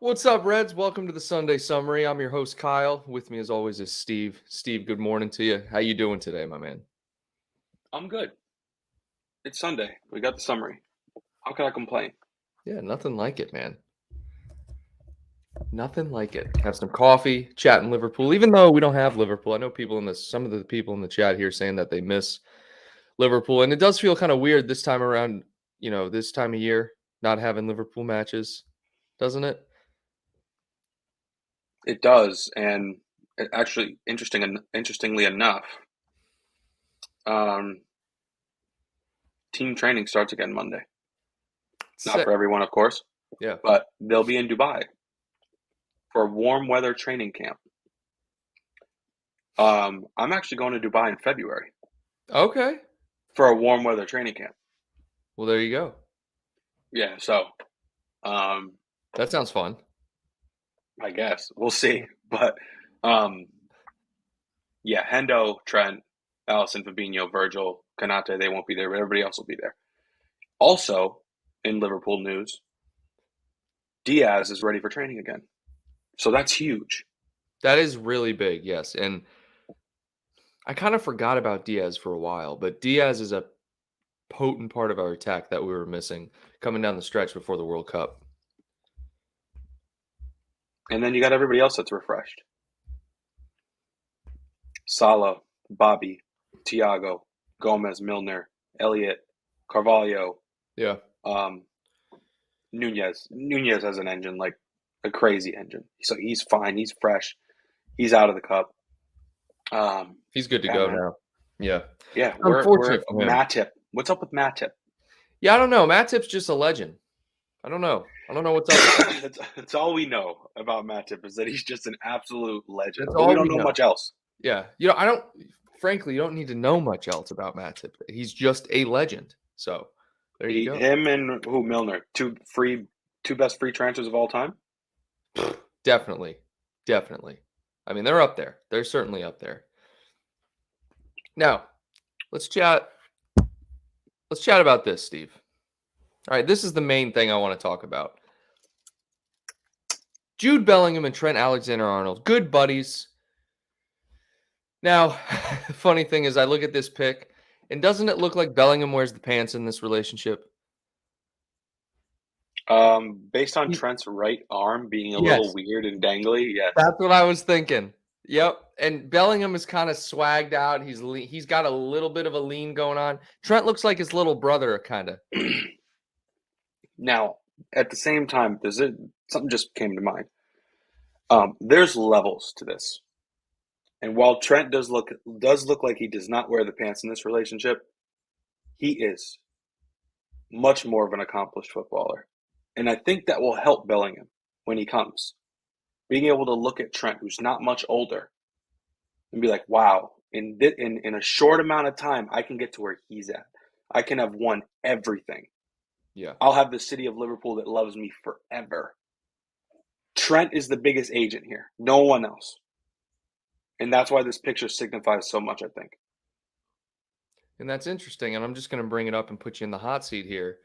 What's up, Reds? Welcome to the Sunday Summary. I'm your host, Kyle. With me, as always, is Steve. Steve, good morning to you. How you doing today, my man? I'm good. It's Sunday. We got the summary. How can I complain? Yeah, nothing like it, man. Nothing like it. Have some coffee, chatting Liverpool. Even though we don't have Liverpool, I know some of the people in the chat here saying that they miss Liverpool, and it does feel kind of weird this time around. This time of year, not having Liverpool matches, doesn't it? It does, and it actually, interestingly enough, um, team training starts again Monday. Not Sick. for everyone, of course, Yeah. but they'll be in Dubai for a warm weather training camp. I'm actually going to Dubai in February Okay. for a warm weather training camp. Well, there you go. Yeah, so um, That sounds fun. I guess we'll see. But um, yeah, Hendo, Trent, Allison, Fabinho, Virgil, Kanate, they won't be there, but everybody else will be there. Also, in Liverpool news, Diaz is ready for training again. So that's huge. That is really big, yes. And I kind of forgot about Diaz for a while, but Diaz is a potent part of our attack that we were missing coming down the stretch before the World Cup. And then you got everybody else that's refreshed. Salah, Bobby, Thiago, Gomez, Milner, Elliott, Carvalho, Yeah, um, Nunez. Nunez has an engine, like a crazy engine. So he's fine. He's fresh. He's out of the cup. he's good to Yeah, go man. now. Yeah, Yeah, we're unfortunate for him. Matip. What's up with Matip? Yeah, I don't know. Matip's just a legend. I don't know. I don't know what's up with him. That's all we know about Matip is that he's just an absolute legend, That's but we all don't we know know. much else. Yeah, I don't. Frankly, you don't need to know much else about Matip. He's just a legend. So there you go. Him and who Milner, two best free transfers of all time. Definitely, definitely. I mean, they're up there. They're certainly up there. Now, let's chat. Let's chat about this, Steve. All right, this is the main thing I want to talk about. Jude Bellingham and Trent Alexander-Arnold, good buddies. Now, the funny thing is, I look at this pic, and doesn't it look like Bellingham wears the pants in this relationship? Based on He- Trent's right arm being a little yes, weird and dangly, yes. that's what I was thinking. Yep, and Bellingham is kind of swagged out. He's got a little bit of a lean going on. Trent looks like his little brother, kind of. Now, at the same time, something just came to mind. There's levels to this, and while Trent does look like he does not wear the pants in this relationship, he is much more of an accomplished footballer, and I think that will help Bellingham when he comes. Being able to look at Trent, who's not much older, and be like, wow, in a short amount of time, I can get to where he's at. I can have won everything. Yeah. I'll have the city of Liverpool that loves me forever. Trent is the biggest agent here, no one else. And that's why this picture signifies so much, I think. And that's interesting. And I'm just going to bring it up and put you in the hot seat here.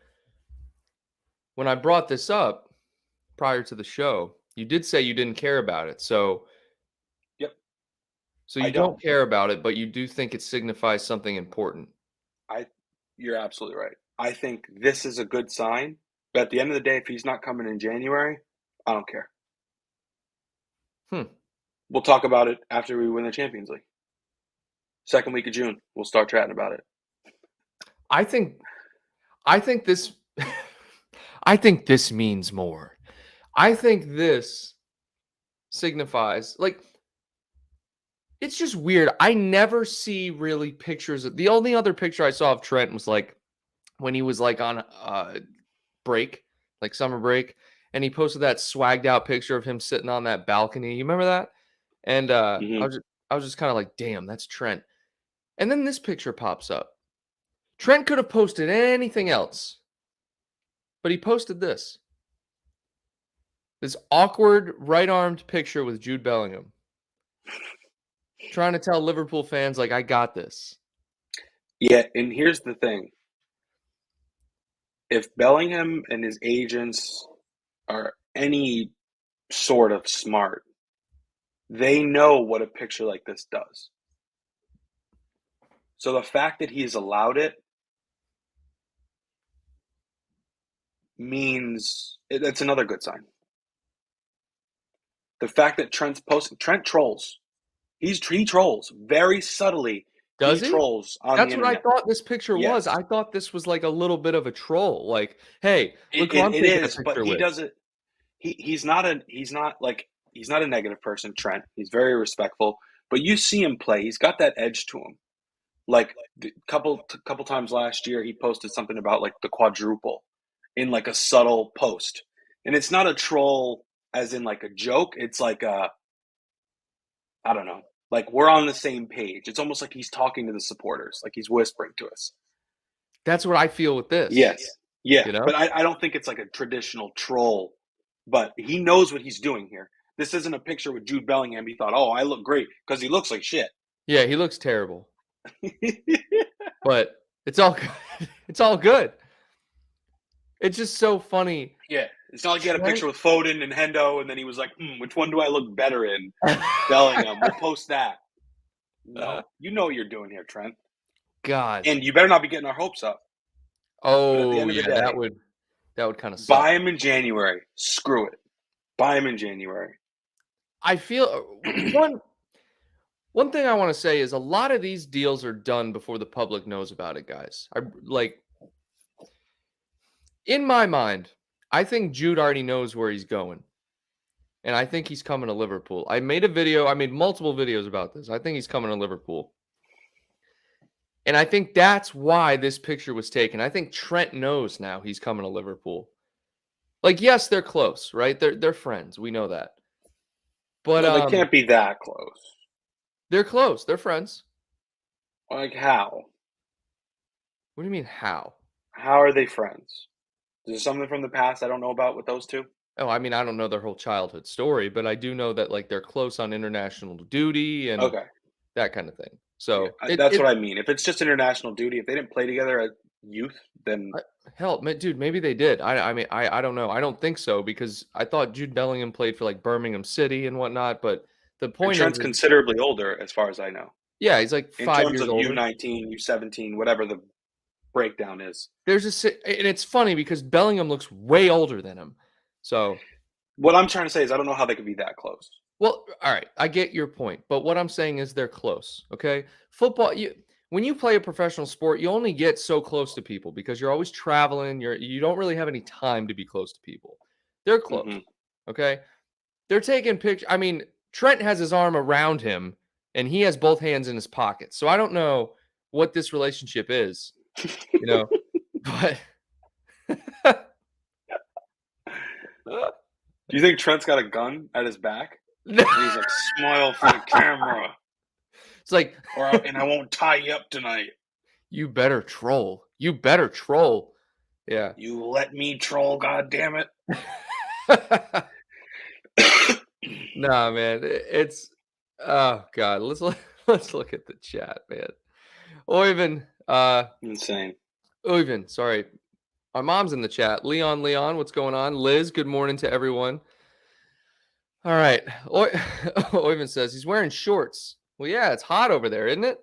When I brought this up prior to the show, you did say you didn't care about it. Yep, So I you don't. don't care about it, but you do think it signifies something important. I You're absolutely right. I think this is a good sign. But at the end of the day, if he's not coming in January, I don't care. Hmm. We'll talk about it after we win the Champions League. Second week of June, we'll start chatting about it. I think I think this I think this means more. I think this signifies like it's just weird. I never see really pictures of the only other picture I saw of Trent was like when he was like on break, like summer break, and he posted that swagged out picture of him sitting on that balcony. You remember that? And Hmm. I was just kind of like, damn, that's Trent. And then this picture pops up. Trent could have posted anything else, but he posted this. This awkward right-armed picture with Jude Bellingham. Trying to tell Liverpool fans like I got this. Yeah, and here's the thing. If Bellingham and his agents are any sort of smart. They know what a picture like this does. So the fact that he's allowed it means it's another good sign. The fact that Trent's posting, Trent trolls. He trolls very subtly. Does He he? trolls on the That's what I internet. thought this picture was. Yes, I thought this was like a little bit of a troll. Like, hey, look who I'm it taking a is, but picture he with. does it. He's not a negative person, Trent. He's very respectful. But you see him play. He's got that edge to him. Like a couple times last year, he posted something about like the quadruple in like a subtle post, and it's not a troll as in like a joke. It's like I don't know, like we're on the same page. It's almost like he's talking to the supporters, like he's whispering to us. That's what I feel with this. Yes, yeah, You know? but I don't think it's like a traditional troll. But he knows what he's doing here. This isn't a picture with Jude Bellingham. He thought, oh, I look great because he looks like shit. Yeah, he looks terrible. But it's all good. It's all good. It's just so funny. Yeah, it's not like he had a Trent picture with Foden and Hendo, and then he was like, which one do I look better in? Bellingham. We'll post that. No, you know what you're doing here, Trent. God. And you better not be getting our hopes up. But at the Oh, end of the yeah, day, that would kind of suck. buy him in January. Screw it. Buy him in January. I feel one thing I want to say is a lot of these deals are done before the public knows about it, guys. I like in my mind, I think Jude already knows where he's going. And I think he's coming to Liverpool. I made multiple videos about this. I think he's coming to Liverpool. And I think that's why this picture was taken. I think Trent knows now he's coming to Liverpool. Like, yes, they're close, right? They're friends. We know that. But No, they can't be that close. they're close. They're friends. Like how? What do you mean how? How are they friends? Is there something from the past I don't know about with those two? Oh, I mean, I don't know their whole childhood story, but I do know that like they're close on international duty and Okay. that kind of thing. Yeah, So that's what I mean. If it's just international duty, if they didn't play together at youth, then hell, dude, maybe they did. I mean, I don't know. I don't think so because I thought Jude Bellingham played for like Birmingham City and whatnot. But the and point Trent's is considerably older, as far as I know, yeah, he's like in 5 terms years of older. U19, U17, whatever the breakdown is. And it's funny because Bellingham looks way older than him. So, What I'm trying to say is, I don't know how they could be that close. well, all right, I get your point, but what I'm saying is they're close. Okay, football. When you play a professional sport, you only get so close to people because you're always traveling. You don't really have any time to be close to people. They're close. Mm-hmm. Okay, they're taking pictures. I mean, Trent has his arm around him and he has both hands in his pockets. So I don't know what this relationship is, but Do you think Trent's got a gun at his back? no. And he's like, smile for the camera, It's like, and I won't tie you up tonight. you better troll. You better troll. Yeah. You let me troll, goddammit. Nah, man. It's oh god. Let's look at the chat, man. Oyvind, Insane. Oyvind, sorry. My mom's in the chat. Leon, what's going on? Liz, good morning to everyone. All right. Oyvind says he's wearing shorts. Well, yeah, it's hot over there, isn't it?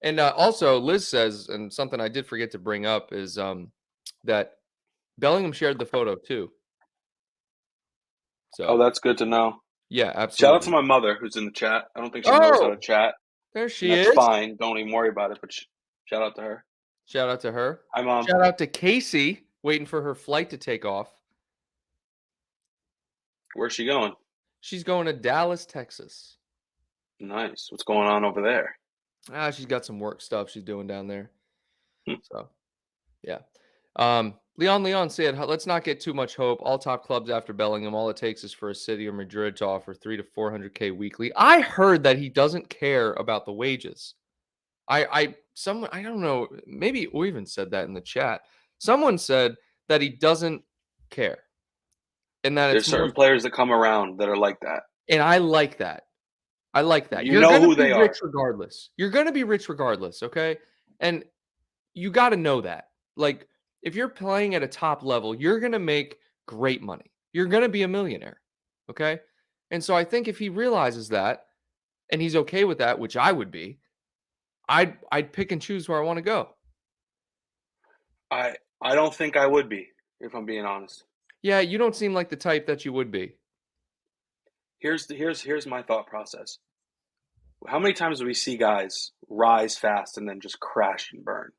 And also, Liz says, and something I did forget to bring up is that Bellingham shared the photo too. So, Oh, that's good to know. yeah, Shout absolutely. out to my mother who's in the chat. I don't think she knows how to chat. There she That's is. fine. Don't even worry about it. But shout out to her. Shout out to her. Hi, Mom. Shout out to Casey, waiting for her flight to take off. Where's she going? She's going to Dallas, Texas. Nice. What's going on over there? She's got some work stuff she's doing down there. Hmm. So, yeah. Leon said, let's not get too much hope. All top clubs after Bellingham, all it takes is for a City or Madrid to offer 300 to 400K weekly. I heard that he doesn't care about the wages. I don't know, maybe Oyvind said that in the chat. Someone said that he doesn't care. And that There's certain players that come around that are like that. And I like that. I like that. You know who they are. Regardless. You're going to be rich regardless, okay? And you got to know that. Like, if you're playing at a top level, you're going to make great money. you're going to be a millionaire. Okay? And so I think if he realizes that and he's okay with that, which I would be, I'd pick and choose where I want to go. I don't think I would be, if I'm being honest. Yeah, you don't seem like the type that you would be. Here's my thought process. How many times do we see guys rise fast and then just crash and burn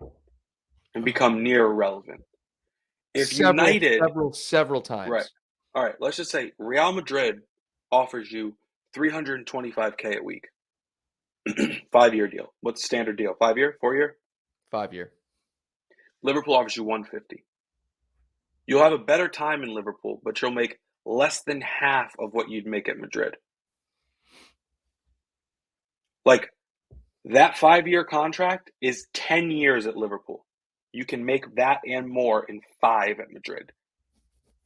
and become near irrelevant? If Several, United, several, several right? times. All right, let's just say Real Madrid offers you 325K a week, 5-year deal. What's the standard deal? 5-year, 4-year? 5 year. Liverpool offers you 150. You'll have a better time in Liverpool, but you'll make less than half of what you'd make at Madrid. Like that 5-year contract is 10 years at Liverpool. You can make that and more in 5 at Madrid.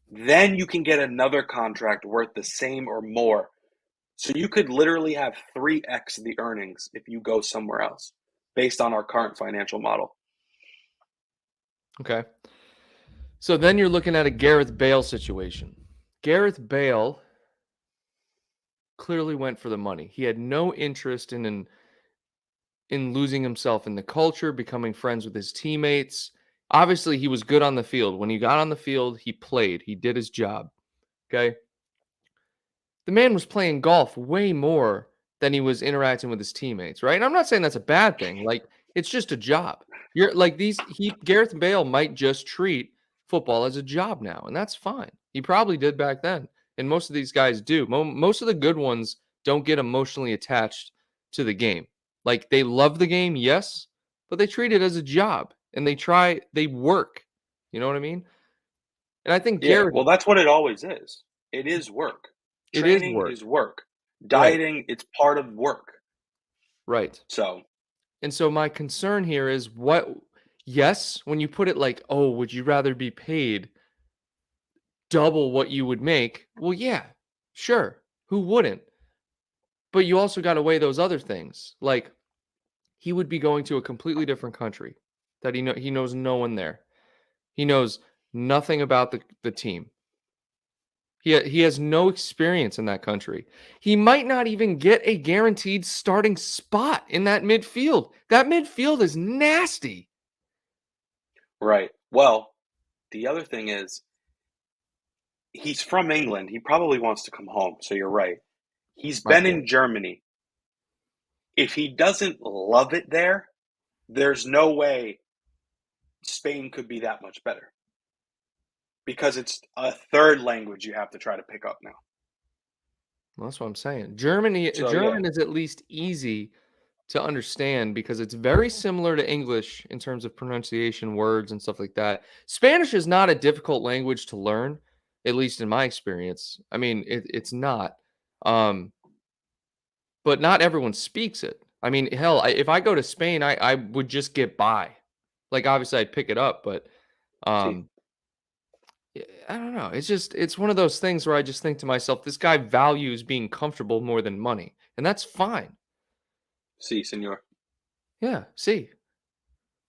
Then you can get another contract worth the same or more. So you could literally have 3x the earnings if you go somewhere else based on our current financial model. Okay. So then you're looking at a Gareth Bale situation. Gareth Bale clearly went for the money. He had no interest in losing himself in the culture, becoming friends with his teammates. Obviously, he was good on the field. When he got on the field, he played. He did his job. Okay? The man was playing golf way more than he was interacting with his teammates, right? And I'm not saying that's a bad thing. Like, it's just a job. You're like Gareth Bale might just treat football as a job now, and that's fine. He probably did back then. And most of these guys do. Most of the good ones don't get emotionally attached to the game. Like, they love the game, yes, but they treat it as a job and they work. You know what I mean? And I think Yeah, Gareth, well, that's what it always is. It is work. it is Training work. is work. Right. Dieting, it's part of work. Right. So, And so my concern here is yes, when you put it like, oh, would you rather be paid double what you would make? Well, yeah, sure. Who wouldn't? But you also got to weigh those other things. Like, he would be going to a completely different country that he knows no one there. He knows nothing about the team. He has no experience in that country. He might not even get a guaranteed starting spot in that midfield. That midfield is nasty. right. Well, the other thing is he's from England. He probably wants to come home. So you're right. He's My been point. in Germany. If he doesn't love it there, there's no way Spain could be that much better because it's a third language you have to try to pick up now. Well, that's what I'm saying. So yeah, German is at least easy to understand because it's very similar to English in terms of pronunciation, words, and stuff like that. Spanish is not a difficult language to learn, at least in my experience. I mean, it's not. Um, but not everyone speaks it. I mean, hell, if I go to Spain, I would just get by. Like, obviously, I'd pick it up, but see, um, I don't know. It's one of those things where I just think to myself, this guy values being comfortable more than money, and that's fine. senor, Yeah. See,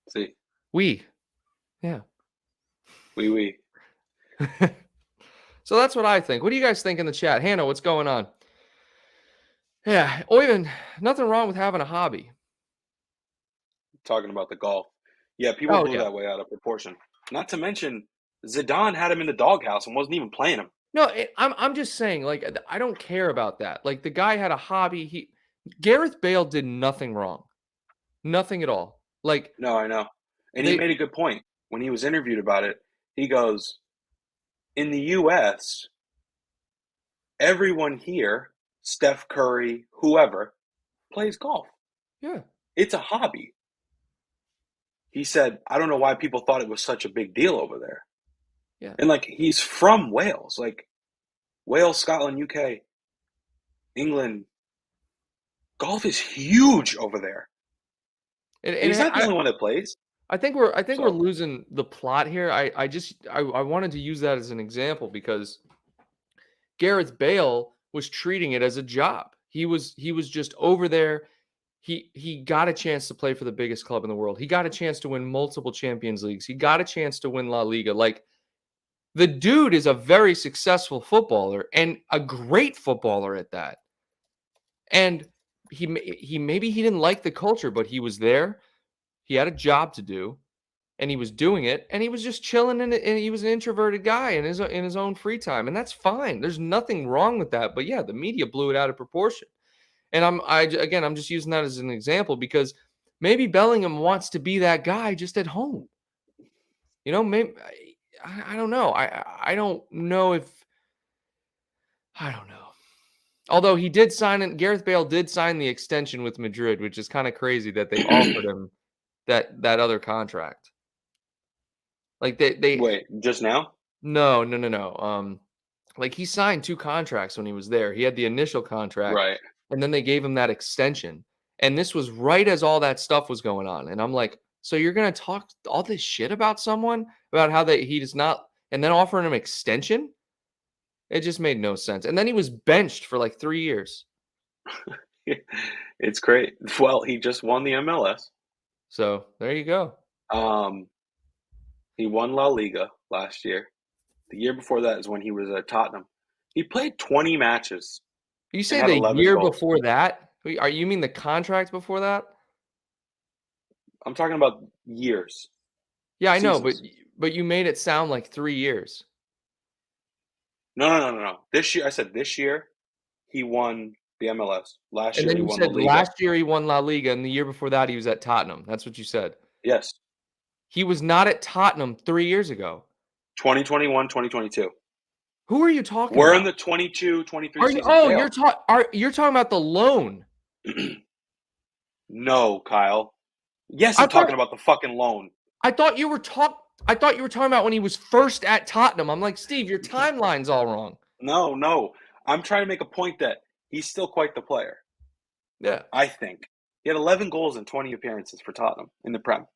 see, we, yeah. we. So that's what I think. What do you guys think in the chat? Hannah, what's going on? Yeah, Oyvind, nothing wrong with having a hobby. Talking about the golf. Yeah, people Oh blew yeah. that way out of proportion. Not to mention, Zidane had him in the doghouse and wasn't even playing him. No, I'm just saying, like, I don't care about that. Like, the guy had a hobby. Gareth Bale did nothing wrong, nothing at all. Like, No, I know. And he they, made a good point. When he was interviewed about it, he goes, in the US, everyone here, Steph Curry, whoever, plays golf. yeah, It's a hobby. He said, I don't know why people thought it was such a big deal over there. yeah. And like he's from Wales, like Wales, Scotland, UK, England. Golf is huge over there. And he's not the only one that plays. I think we're So losing the plot here. I wanted to use that as an example because Gareth Bale was treating it as a job. He was just over there. He got a chance to play for the biggest club in the world. He got a chance to win multiple Champions Leagues. He got a chance to win La Liga. Like, The dude is a very successful footballer and a great footballer at that. And maybe he didn't like the culture, but he was there. He had a job to do, and he was doing it, and he was just chilling and he was an introverted guy in his own free time, and that's fine. There's nothing wrong with that. But yeah, the media blew it out of proportion. And I'm just using that as an example because maybe Bellingham wants to be that guy just at home. Maybe I don't know. I don't know if I don't know. Although he did sign it, Gareth Bale did sign the extension with Madrid, which is kind of crazy that they offered him that other contract. Like they Wait, just now? no, no, no, no. Like he signed 2 contracts when he was there. He had the initial contract, Right. and then they gave him that extension. And this was right as all that stuff was going on. And I'm like, so you're gonna talk all this shit about someone about how he does not, and then offering him extension? It just made no sense. And then he was benched for like 3 years. It's great. Well, he just won the MLS. So there you go. Um, he won La Liga last year. The year before that is when he was at Tottenham. He played 20 matches You and say had the 11 year goals. before that? Are you mean the contract before that? I'm talking about years, Yeah, I know, seasons. but you made it sound like 3 years. No. This year, I said this year, he won the MLS. Last And year, then he you won La said Liga. last year he won La Liga, and the year before that he was at Tottenham. That's what you said. Yes, He was not at Tottenham 3 years ago. 2021, 2022. Who are you talking We're in about? the 22, 23 Are you season. oh, Dale. you're talking about the loan. No, Kyle. Yes, I I'm thought talking about the fucking loan. I thought you were talking about when he was first at Tottenham. I'm like, "Steve, your timeline's all wrong." No. I'm trying to make a point that he's still quite the player, Yeah. I think. He had 11 goals and 20 appearances for Tottenham in the Prem.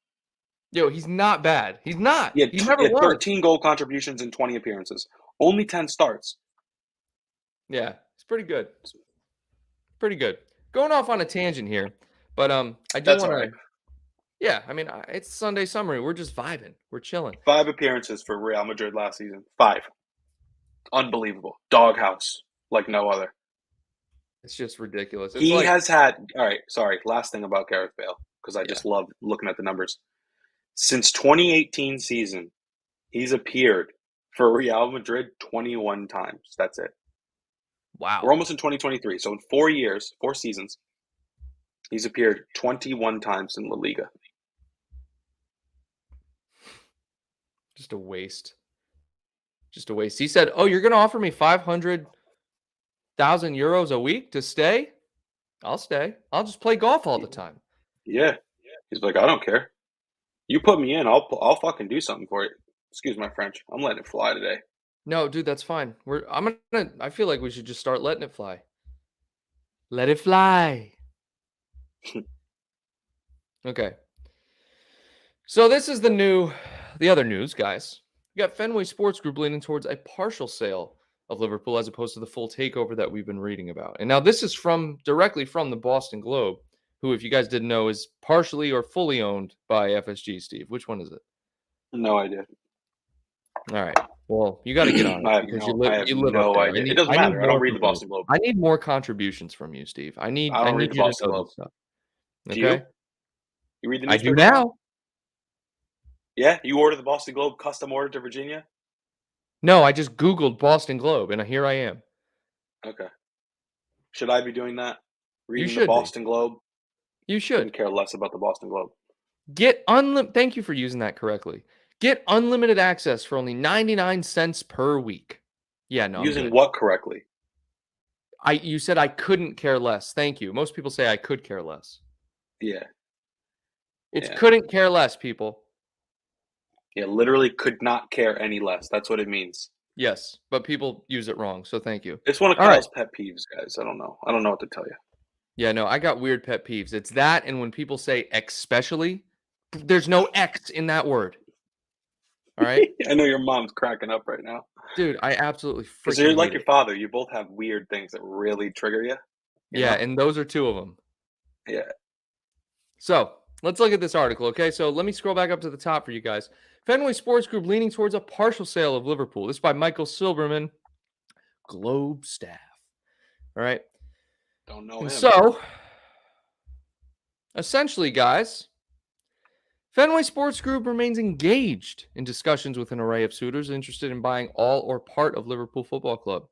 Yo, he's not bad. He's not. He He never had was. 13 goal contributions and 20 appearances. Only 10 starts. Yeah, it's pretty good. Pretty good. Going off on a tangent here, but I do That's want all to. right. Yeah, I mean, it's Sunday summary. We're just vibing. We're chilling. 5 appearances for Real Madrid last season. 5. Unbelievable. Doghouse like no other. It's just ridiculous. It's He like, has had, all right, sorry, last thing about Gareth Bale, because I yeah, just love looking at the numbers. Since 2018 season, he's appeared for Real Madrid 21 times. That's it. We're wow, almost in 2023. So in 4 years, 4 seasons, he's appeared 21 times in La Liga. just a waste. Just a waste. He said, "Oh, you're going to offer me 500,000 euros a week to stay? I'll stay. I'll just play golf all the time." Yeah. He's like, I don't care. You put me in, I'll fucking do something for it. Excuse my French. I'm letting it fly today. No, dude, that's fine. I feel like we should just start letting it fly. Let it fly. Okay. So this is the other news, guys. We got Fenway Sports Group leaning towards a partial sale of Liverpool as opposed to the full takeover that we've been reading about. And now this is directly from the Boston Globe, who, if you guys didn't know, is partially or fully owned by FSG. Steve, which one is it? No idea. All right. Well, you got to get on it because I have you live up no there. idea. It doesn't I need matter. I don't more read the from you. Boston Globe. I need more contributions from you, Steve. I I don't read need the you to Boston know Globe. this stuff. Do Okay. you? You read the I do newspaper? now. Yeah, you order the Boston Globe custom order to Virginia? No, I just Googled Boston Globe and here I am. Okay. Should I be doing that? You Reading the should be. Boston Globe? You Couldn't should. care less about the Boston Globe. Thank you for using that correctly. Get unlimited access for only 99 cents per week. Yeah, no, I'm Using good. what correctly? You said I couldn't care less. Thank you. Most people say I could care less. Yeah. It's Yeah. couldn't care less, people. Yeah, literally could not care any less. That's what it means. Yes, but people use it wrong, so thank you. It's one of All right. Kyle's pet peeves, guys. I don't know. I don't know what to tell you. Yeah, no, I got weird pet peeves. It's that and when people say especially, there's no X in that word. All right? I know your mom's cracking up right now. Dude, I absolutely Because freaking you're like hate your it. father. You both have weird things that really trigger you. Yeah, and those are 2 of them. Yeah. So let's look at this article, okay? So let me scroll back up to the top for you guys. Fenway Sports Group leaning towards a partial sale of Liverpool. This is by Michael Silberman, Globe staff. All right. Don't know And him. so, essentially, guys, Fenway Sports Group remains engaged in discussions with an array of suitors interested in buying all or part of Liverpool Football Club.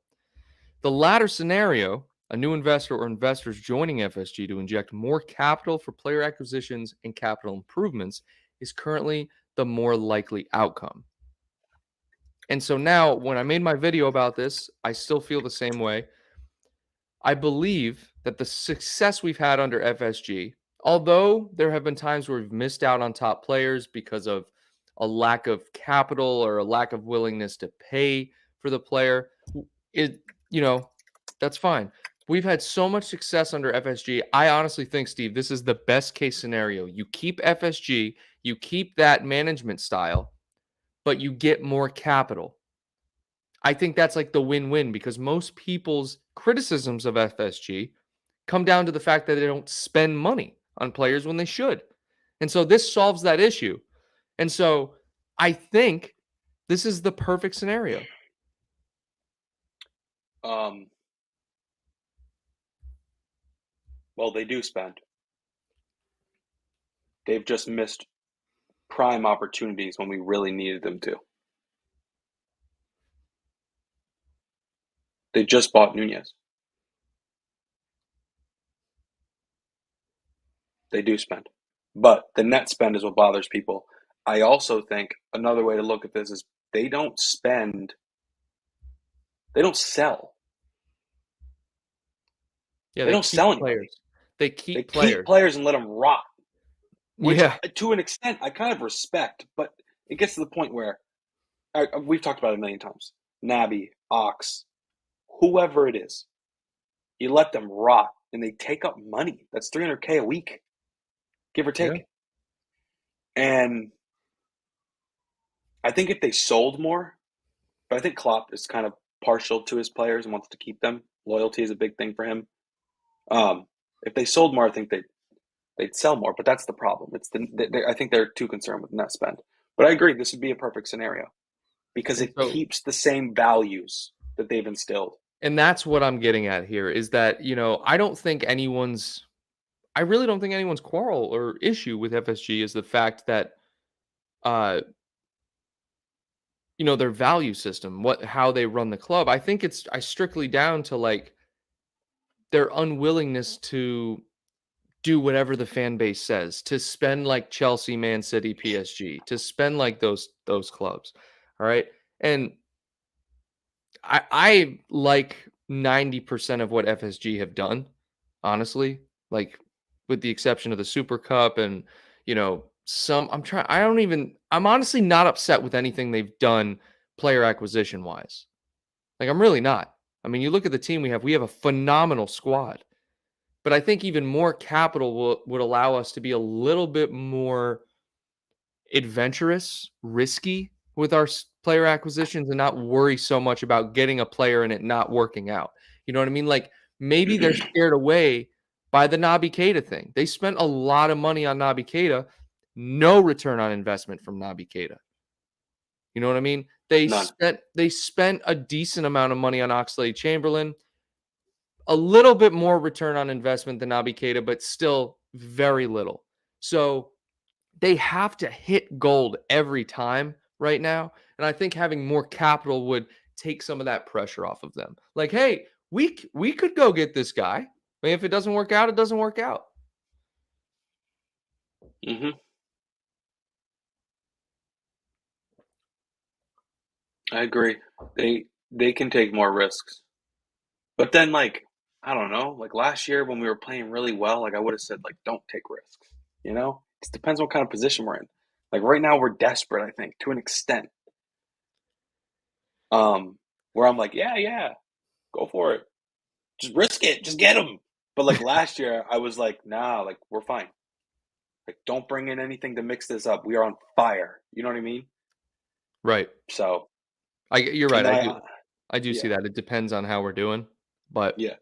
The latter scenario, a new investor or investors joining FSG to inject more capital for player acquisitions and capital improvements, is currently the more likely outcome. And so now, when I made my video about this, I still feel the same way. I believe that the success we've had under FSG, although there have been times where we've missed out on top players because of a lack of capital or a lack of willingness to pay for the player, it, that's fine. We've had so much success under FSG. I honestly think, Steve, this is the best case scenario. You keep FSG, you keep that management style, but you get more capital. I think that's like the win-win because most people's criticisms of FSG come down to the fact that they don't spend money on players when they should. And so this solves that issue. And so I think this is the perfect scenario. Well, they do spend. They've just missed prime opportunities when we really needed them to. They just bought Nunez. They do spend. But the net spend is what bothers people. I also think another way to look at this is they don't spend, they don't sell. Yeah, They they don't keep sell anybody. players. They keep They players. keep players and let them rot. Which, Yeah. to an extent, I kind of respect, but it gets to the point where we've talked about it a million times. Naby, Ox, whoever it is, you let them rot, and they take up money. That's $300K a week, give or take. Yeah. And I think if they sold more, but I think Klopp is kind of partial to his players and wants to keep them. Loyalty is a big thing for him. If they sold more, I think they'd sell more, but that's the problem. I think they're too concerned with net spend. But I agree, this would be a perfect scenario because And it so, keeps the same values that they've instilled. and that's what I'm getting at here is that, I really don't think anyone's quarrel or issue with FSG is the fact that, uh, their value system, how they run the club. I think I strictly down to like their unwillingness to do whatever the fan base says, to spend like Chelsea, Man City, PSG, to spend like those clubs. All right. And I like 90% of what FSG have done, honestly. Like with the exception of the Super Cup and I'm honestly not upset with anything they've done player acquisition wise. Like I'm really not. I mean, you look at the team we have a phenomenal squad. But I think even more capital would allow us to be a little bit more adventurous, risky with our player acquisitions and not worry so much about getting a player and it not working out. You know what I mean? Like maybe they're scared away by the Naby Keita thing. They spent a lot of money on Naby Keita, no return on investment from Naby Keita. You know what I mean? None. They spent a decent amount of money on Oxlade-Chamberlain, a little bit more return on investment than Naby Keita, but still very little. So they have to hit gold every time right now. And I think having more capital would take some of that pressure off of them. Like, hey, we could go get this guy. I mean, if it doesn't work out, it doesn't work out. Mm-hmm. I agree. They can take more risks. But then, like, I don't know, like last year when we were playing really well, like I would have said, like, don't take risks. It depends what kind of position we're in. Like right now, we're desperate. I think to an extent, where I'm like, yeah, go for it, just risk it, just get them. But like last year, I was like, nah, like we're fine. Like, don't bring in anything to mix this up. We are on fire. You know what I mean? Right. So, You're and right. then I do see yeah, that. It depends on how we're doing. But yeah,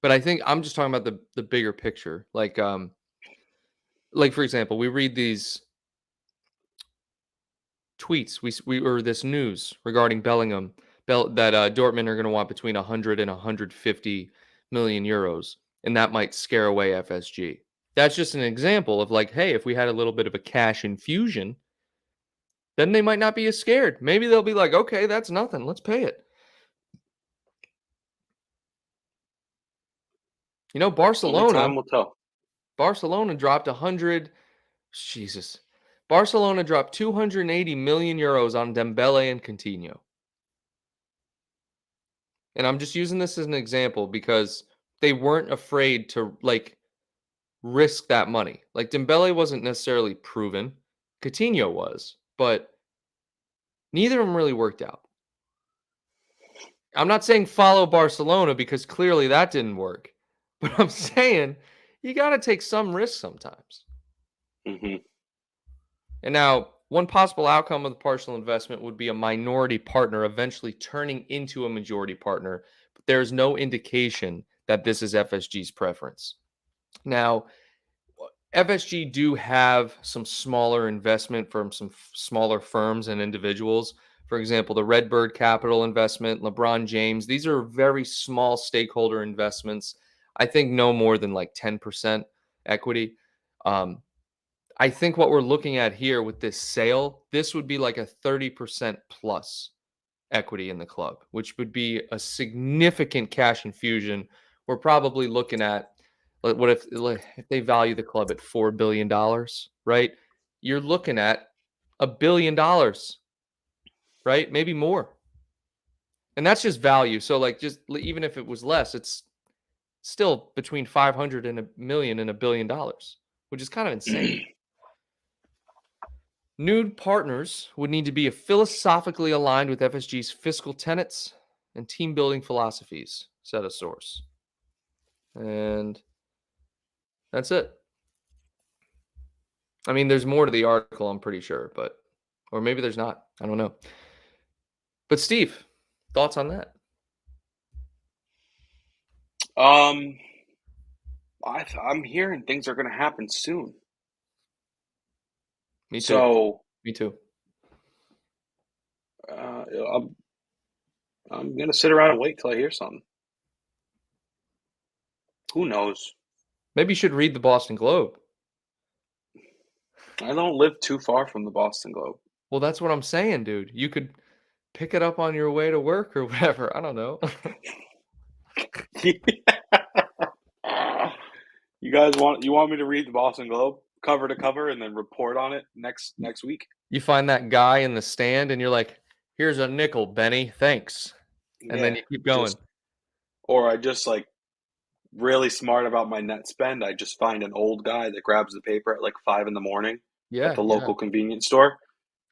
but I think I'm just talking about the bigger picture. Like for example, we read these tweets we or this news regarding Bellingham, that Dortmund are going to want between 100 and 150 million euros, and that might scare away FSG. That's just an example of like, hey, if we had a little bit of a cash infusion, then they might not be as scared. Maybe they'll be like, okay, that's nothing. Let's pay it. You know, Only time will tell. Barcelona dropped 100. Jesus. Barcelona dropped 280 million euros on Dembele and Coutinho. And I'm just using this as an example because they weren't afraid to like risk that money. Like Dembele wasn't necessarily proven. Coutinho was, but neither of them really worked out. I'm not saying follow Barcelona because clearly that didn't work. But I'm saying you got to take some risk sometimes. Mm-hmm. And now, one possible outcome of the partial investment would be a minority partner eventually turning into a majority partner. But there's no indication that this is FSG's preference. Now, FSG do have some smaller investment from some smaller firms and individuals. For example, the Redbird Capital investment, LeBron James. These are very small stakeholder investments. I think no more than like 10% equity. I think what we're looking at here with this sale, this would be like a 30% plus equity in the club, which would be a significant cash infusion. We're probably looking at what if they value the club at $4 billion, right? You're looking at $1 billion, right? Maybe more. And that's just value. So like just even if it was less, it's still between 500 and a million and $1 billion, which is kind of insane. New partners would need to be philosophically aligned with FSG's fiscal tenets and team building philosophies, said a source. And that's it. I mean, there's more to the article, I'm pretty sure, but or maybe there's not. I don't know. But Steve, thoughts on that? I'm hearing things are going to happen soon. Me too. So, Me too. I'm going to sit around and wait till I hear something. Who knows? Maybe you should read the Boston Globe. I don't live too far from the Boston Globe. Well, that's what I'm saying, dude. You could pick it up on your way to work or whatever. I don't know. You guys want me to read the Boston Globe cover to cover and then report on it next week? You find that guy in the stand and you're like, here's a nickel, Benny. Thanks. And then you keep going. Or I just like really smart about my net spend. I just find an old guy that grabs the paper at like 5 a.m. at the local convenience store.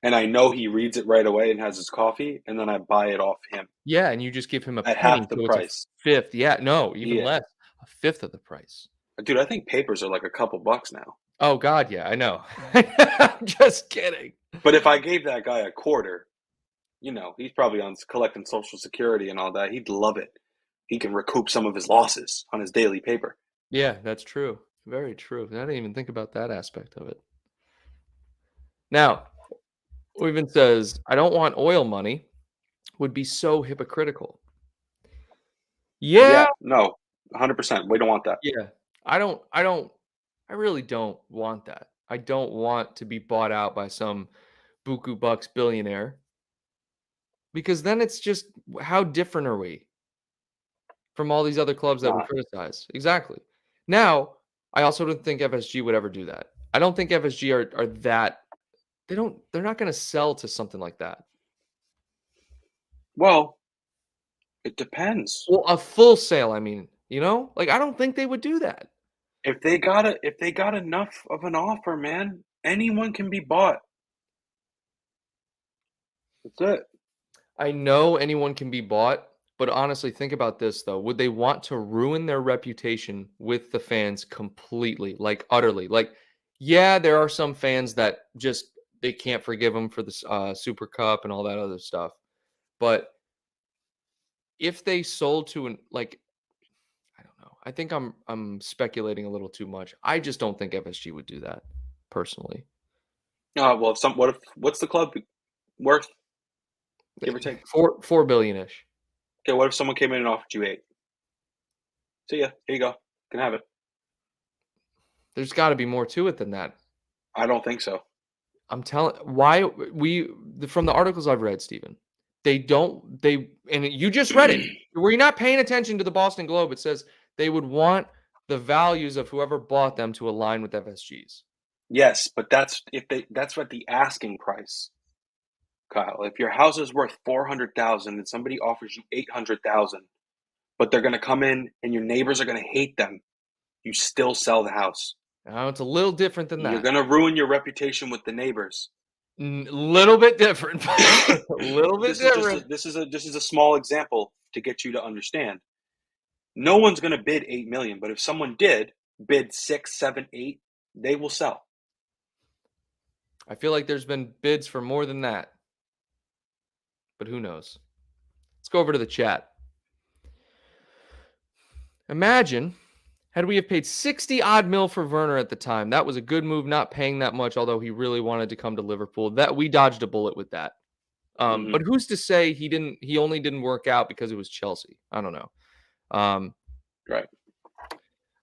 And I know he reads it right away and has his coffee, and then I buy it off him. Yeah, and you just give him a at penny, half the so price. It's a fifth. Yeah, no, even less. A fifth of the price. Dude, I think papers are like a couple bucks now. Oh God, yeah, I know. I'm just kidding. But if I gave that guy a quarter, you know, he's probably on collecting Social Security and all that. He'd love it. He can recoup some of his losses on his daily paper. Yeah, that's true. Very true. I didn't even think about that aspect of it. Now, even says, I don't want oil money would be so hypocritical. Yeah. No, 100%. We don't want that. Yeah. I really don't want that. I don't want to be bought out by some buku bucks billionaire. Because then it's just, how different are we from all these other clubs that we criticize? Exactly. Now, I also don't think FSG would ever do that. I don't think FSG are that. They're not going to sell to something like that. Well, it depends. Well, a full sale, I mean, you know? Like, I don't think they would do that. If they got enough of an offer, man, anyone can be bought. That's it. I know anyone can be bought, but honestly, think about this though. Would they want to ruin their reputation with the fans completely, like utterly? Like, yeah, there are some fans that just they can't forgive them for the Super Cup and all that other stuff. But if they sold to an like, I don't know. I think I'm speculating a little too much. I just don't think FSG would do that personally. Well, what's the club? worth, give or take? 4 billion-ish. Okay, what if someone came in and offered you 8? See ya. Here you go. Can have it. There's got to be more to it than that. I don't think so. I'm telling why we from the articles I've read, Steven, and you just read it. Were you not paying attention to the Boston Globe? It says they would want the values of whoever bought them to align with FSG's. Yes, but that's what the asking price, Kyle. If your house is worth 400,000 and somebody offers you 800,000, but they're going to come in and your neighbors are going to hate them, you still sell the house. Now it's a little different than You're that. going to ruin your reputation with the neighbors. Little bit different. A little bit different. This is a small example to get you to understand. No one's going to bid 8 million, but if someone did bid 6, 7, 8, they will sell. I feel like there's been bids for more than that. But who knows? Let's go over to the chat. Imagine, had we have paid 60 odd mil for Werner at the time, that was a good move, not paying that much, although he really wanted to come to Liverpool. That we dodged a bullet with that. But who's to say he only didn't work out because it was Chelsea? I don't know. Right.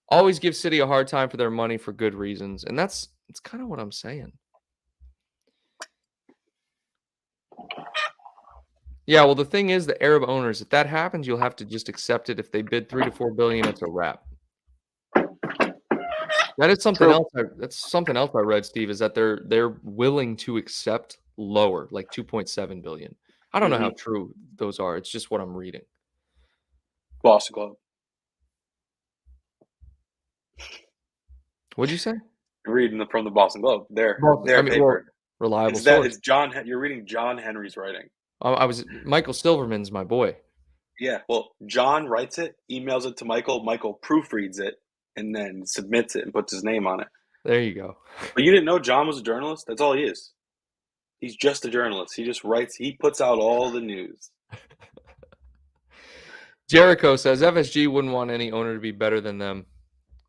Always give City a hard time for their money for good reasons. And it's kind of what I'm saying. Yeah, well, the thing is, the Arab owners, if that happens, you'll have to just accept it. If they bid 3 to 4 billion, it's a wrap. That is something else. That's something else I read, Steve, is that they're willing to accept lower, like 2.7 billion. I don't know how true those are. It's just what I'm reading. Boston Globe. What'd you say? Reading from the Boston Globe. Their paper. Reliable source. You're reading John Henry's writing. Michael Silverman's my boy. Yeah, well, John writes it, emails it to Michael. Michael proofreads it, and then submits it and puts his name on it. There you go. But you didn't know John was a journalist? That's all he is. He's just a journalist. He just writes. He puts out all the news. Jericho says FSG wouldn't want any owner to be better than them.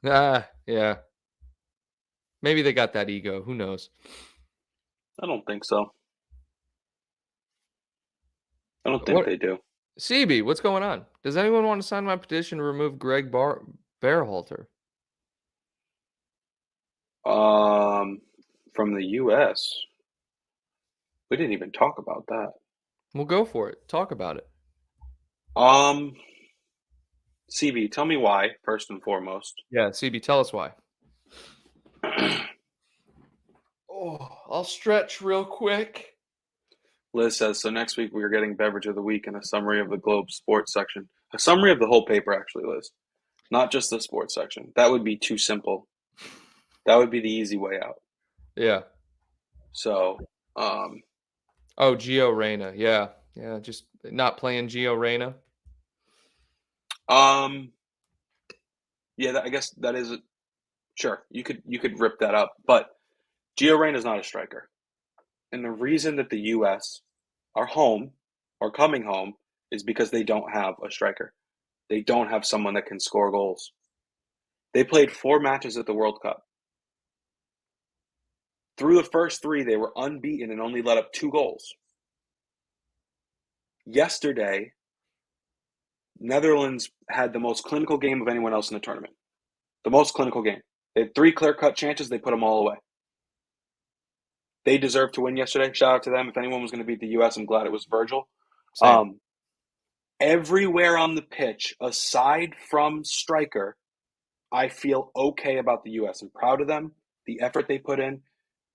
Yeah. Maybe they got that ego. Who knows? I don't think so. I don't think they do. CB, what's going on? Does anyone want to sign my petition to remove Greg Berhalter? From the U.S. We didn't even talk about that. We'll go for it. Talk about it. CB, tell me why, first and foremost. Yeah, CB, tell us why. I'll stretch real quick. Liz says, so next week we are getting Beverage of the Week and a summary of the Globe sports section. A summary of the whole paper, actually, Liz. Not just the sports section. That would be too simple. That would be the easy way out. Yeah. So, Gio Reyna. Yeah. Yeah, just not playing Gio Reyna. Yeah, I guess that is sure. You could rip that up, but Gio Reyna is not a striker. And the reason that the U.S. are coming home, is because they don't have a striker. They don't have someone that can score goals. They played 4 matches at the World Cup. Through the first 3, they were unbeaten and only let up 2 goals. Yesterday, Netherlands had the most clinical game of anyone else in the tournament. The most clinical game. They had 3 clear-cut chances. They put them all away. They deserved to win yesterday. Shout out to them. If anyone was going to beat the U.S., I'm glad it was Virgil. Everywhere on the pitch, aside from striker, I feel okay about the U.S. I'm proud of them, the effort they put in.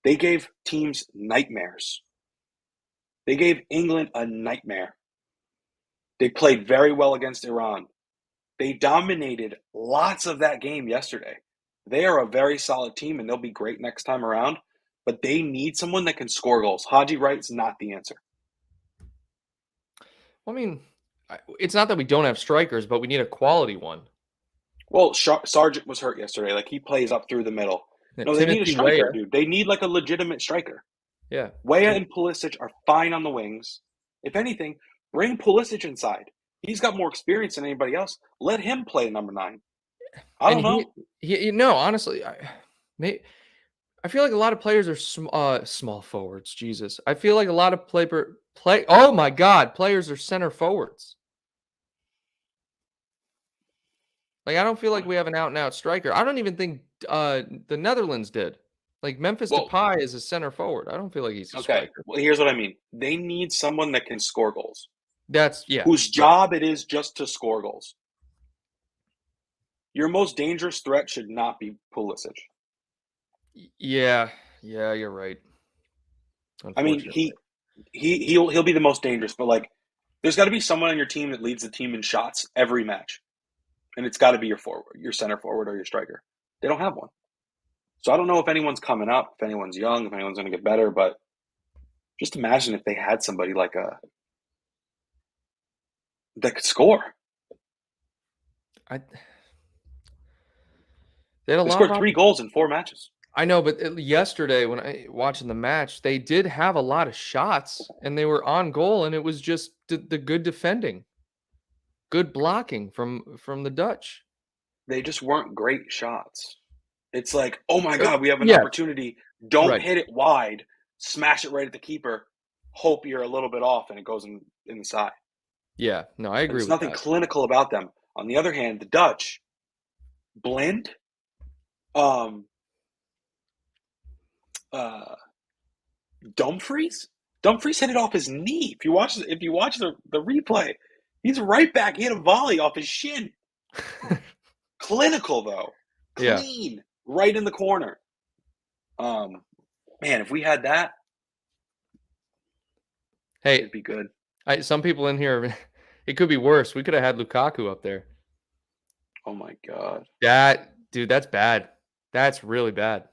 They gave teams nightmares. They gave England a nightmare. They played very well against Iran. They dominated lots of that game yesterday. They are a very solid team, and they'll be great next time around. But they need someone that can score goals. Haji Wright's not the answer. I mean, it's not that we don't have strikers, but we need a quality one. Well, Sargent was hurt yesterday. Like, he plays up through the middle. No, they need a striker, dude. They need, like, a legitimate striker. Yeah. Weah and Pulisic are fine on the wings. If anything, bring Pulisic inside. He's got more experience than anybody else. Let him play number 9. I don't know. No, honestly, I feel like a lot of players are small forwards. Jesus, I feel like a lot of play. Oh my God, players are center forwards. Like I don't feel like we have an out and out striker. I don't even think the Netherlands did. Like Memphis Well, Depay is a center forward. I don't feel like he's a okay. striker. Well, here's what I mean. They need someone that can score goals, That's yeah, whose right. job it is just to score goals. Your most dangerous threat should not be Pulisic. Yeah, yeah, you're right. I mean, Unfortunately, he'll be the most dangerous, but like, there's got to be someone on your team that leads the team in shots every match, and it's got to be your forward, your center forward, or your striker. They don't have one, so I don't know if anyone's coming up, if anyone's young, if anyone's going to get better. But just imagine if they had somebody like a that could score. I they had a They lot of scored 3 goals in 4 matches. I know, but yesterday when I watching the match, they did have a lot of shots and they were on goal, and it was just the good defending, good blocking from the Dutch. They just weren't great shots. It's like, oh my God, we have an Yes, opportunity. Don't right. hit it wide. Smash it right at the keeper. Hope you're a little bit off and it goes in the side. Yeah, no, I And agree there's with nothing that. clinical about them. On the other hand, the Dutch, Blind, um, uh, Dumfries. Dumfries hit it off his knee. If you watch the replay, he's right back. He hit a volley off his shin. Clinical though, Yeah. clean, right in the corner. Um, Man, if we had that, Hey, it'd be good. some people in here, it could be worse. We could have had Lukaku up there. Oh my God. That dude, that's bad. That's really bad.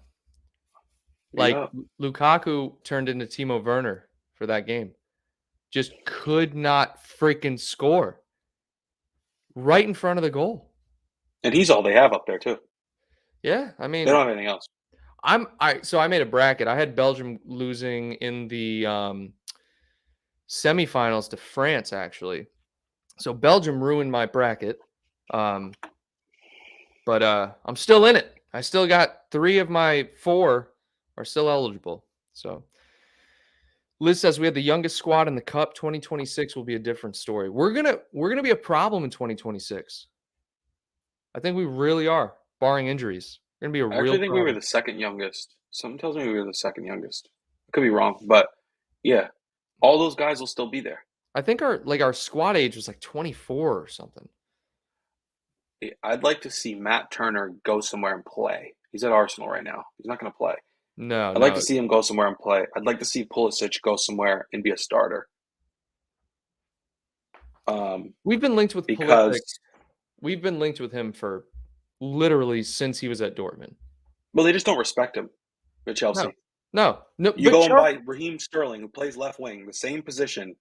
Like Yeah. Lukaku turned into Timo Werner for that game. Just could not freaking score right in front of the goal. And he's all they have up there too. Yeah, I They mean, don't have anything else. so I made a bracket. I had Belgium losing in the semifinals to France actually. So Belgium ruined my bracket. Um, but I'm still in it. I still got 3 of my 4 are still eligible. So Liz says we had the youngest squad in the cup. 2026 will be a different story. We're gonna be a problem in 2026. I think we really are, barring injuries. We're gonna be a I real actually think we were problem. the second youngest. Something tells me we were the second youngest. I could be wrong, but yeah, all those guys will still be there. I think our squad age was like 24 or something. I'd like to see Matt Turner go somewhere and play. He's at Arsenal right now. He's not going to play. No, I'd like to no. see him go somewhere and play. I'd like to see Pulisic go somewhere and be a starter. We've been linked with Pulisic. Because We've been linked with him for literally since he was at Dortmund. well, they just don't respect him at No, Chelsea. no, no. You But go and Chelsea, buy Raheem Sterling, who plays left wing, the same position,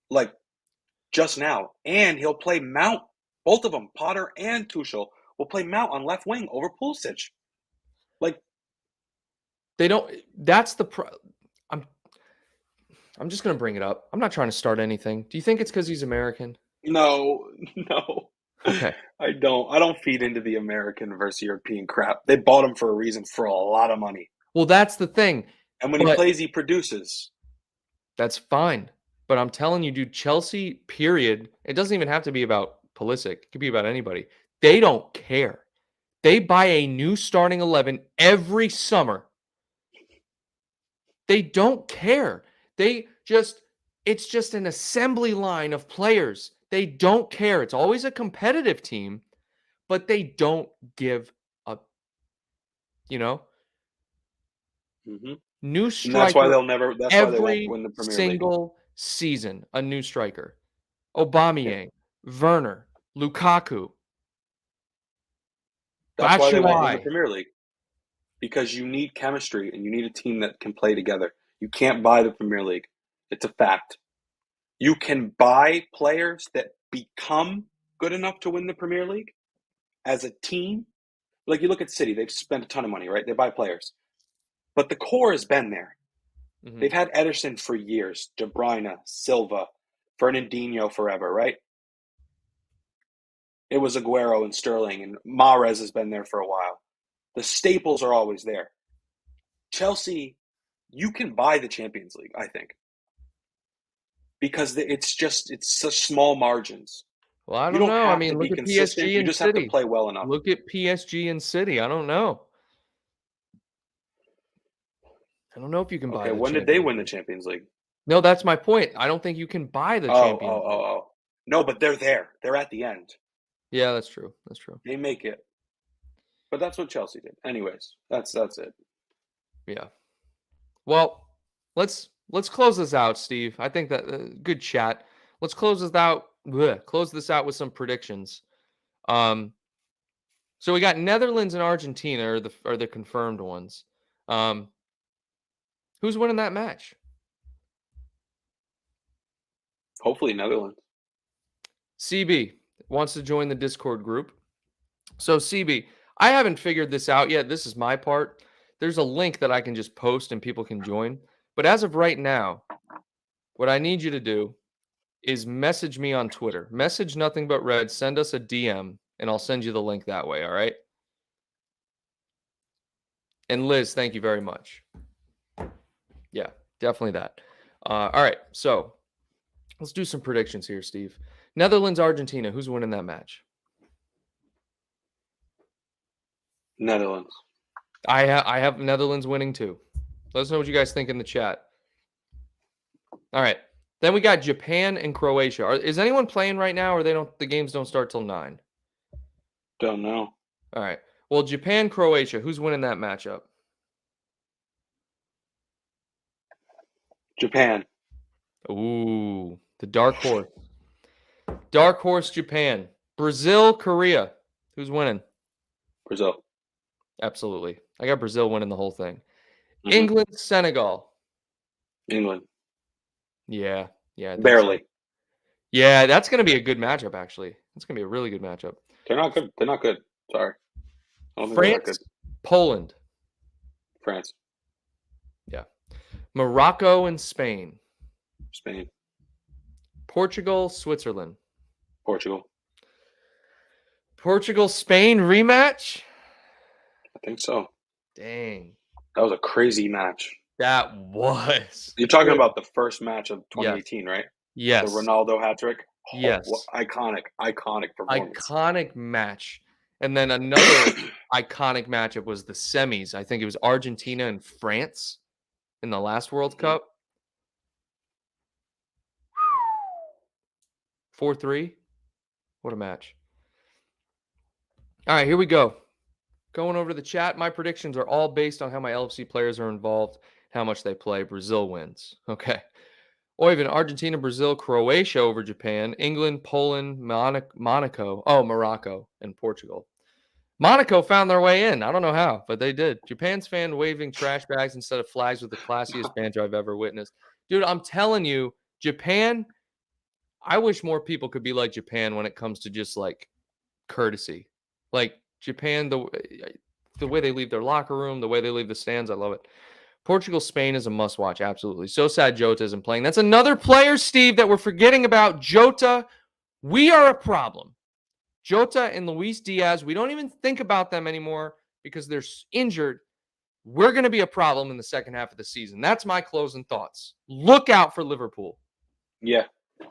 like just now, and he'll play Mount. Both of them, Potter and Tuchel, will play Mount on left wing over Pulisic. Like, they don't. That's the. I'm. I'm just gonna bring it up. I'm not trying to start anything. Do you think it's because he's American? no, no, Okay. I don't. I don't feed into the American versus European crap. They bought him for a reason, for a lot of money, Well, that's the thing. and when he But plays, he produces. that's fine. But I'm telling you, dude, Chelsea, period. It doesn't even have to be about Pulisic. It could be about anybody. They don't care. They buy a new starting 11 every summer. They don't care. It's just an assembly line of players. They don't care. It's always a competitive team, but they don't give a, you know, Hmm. new And that's why striker they'll never. That's why they won't every win the Premier League. single season, a new striker. Yeah. Aubameyang, Werner, Lukaku, That's why they won't win the Batshuayi. Premier League, because you need chemistry and you need a team that can play together. You can't buy the Premier League. It's a fact. You can buy players that become good enough to win the Premier League as a team. Like you look at City, they've spent a ton of money, right? They buy players. But the core has been there. Mhm. They've had Ederson for years, De Bruyne, Silva, Fernandinho forever, right? It was Aguero and Sterling, and Mahrez has been there for a while. The staples are always there. Chelsea, you can buy the Champions League, I think, because it's such small margins. Well, I You don't don't know. I have to mean, be look at consistent. PSG You and just have to City. play well enough. Look at PSG and City. I don't know. I don't know if you can buy Okay, the when did they Champions win the League. Champions League? No, that's my point. I don't think you can buy the Champions League. Oh. No, but they're there. They're at the end. Yeah, that's true. That's true. They make it. But that's what Chelsea did. Anyways, that's it. Yeah. Well, let's close this out, Steve. I think that good chat. Let's close this out. Close this out with some predictions. So we got Netherlands and Argentina are the confirmed ones. Who's winning that match? Hopefully Netherlands. CB wants to join the Discord group. So CB, I haven't figured this out yet. This is my part. There's a link that I can just post and people can join. But as of right now, what I need you to do is message me on Twitter. Message Nothing But Red. Send us a DM, and I'll send you the link that way. All right. And Liz, thank you very much. Yeah, definitely that. All right. So let's do some predictions here, Steve. Netherlands, Argentina. Who's winning that match? Netherlands. I have Netherlands winning too. Let us know what you guys think in the chat. All right. Then we got Japan and Croatia. Is anyone playing right now, or the games don't start till 9? Don't know. All right. Well, Japan, Croatia. Who's winning that matchup? Japan. Ooh, the dark horse. Dark horse, Japan. Brazil, Korea. Who's winning? Brazil. Absolutely. I got Brazil winning the whole thing. Mm-hmm. England, Senegal. England. Yeah. Barely. So. Yeah, that's going to be a good matchup, actually. It's going to be a really good matchup. They're not good. Sorry. France, Poland. France. Yeah. Morocco and Spain. Spain. Portugal, Switzerland. Portugal, Spain rematch? I think so. Dang. That was a crazy match. That was. You're talking about the first match of 2018, right? Yes. The Ronaldo hat trick? Yes. Iconic performance. Iconic match. And then another iconic matchup was the semis. I think it was Argentina and France in the last World Cup. 4-3. What a match. All right, here we go. Going over to the chat. My predictions are all based on how my LFC players are involved, how much they play. Brazil wins. Okay. Oyvind, Argentina, Brazil, Croatia over Japan, England, Poland, Monaco. Oh, Morocco and Portugal. Monaco found their way in. I don't know how, but they did. Japan's fan waving trash bags instead of flags with the classiest banter I've ever witnessed. Dude, I'm telling you, Japan, I wish more people could be like Japan when it comes to just like courtesy. Like Japan, the way they leave their locker room, the way they leave the stands, I love it. Portugal, Spain is a must-watch, absolutely. So sad Jota isn't playing. That's another player, Steve, that we're forgetting about. Jota, we are a problem. Jota and Luis Diaz, we don't even think about them anymore because they're injured. We're going to be a problem in the second half of the season. That's my closing thoughts. Look out for Liverpool. Yeah.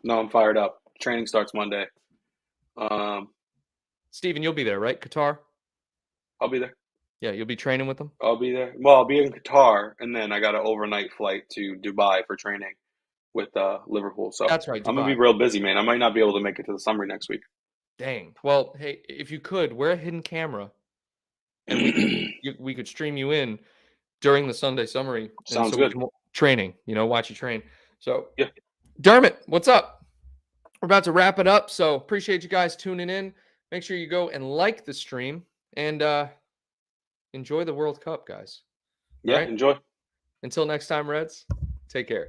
No, I'm fired up. Training starts Monday. Steven, you'll be there, right? Qatar? I'll be there. Yeah, you'll be training with them? I'll be there. Well, I'll be in Qatar, and then I got an overnight flight to Dubai for training with Liverpool. So that's right, Dubai. I'm going to be real busy, man. I might not be able to make it to the summary next week. Dang. Well, hey, if you could, wear a hidden camera, and we could stream you in during the Sunday summary. Sounds good. Training, watch you train. So, yeah. Dermot, what's up? We're about to wrap it up, so appreciate you guys tuning in. Make sure you go and like the stream, and enjoy the World Cup, guys. Yeah, right? Enjoy. Until next time, Reds, take care.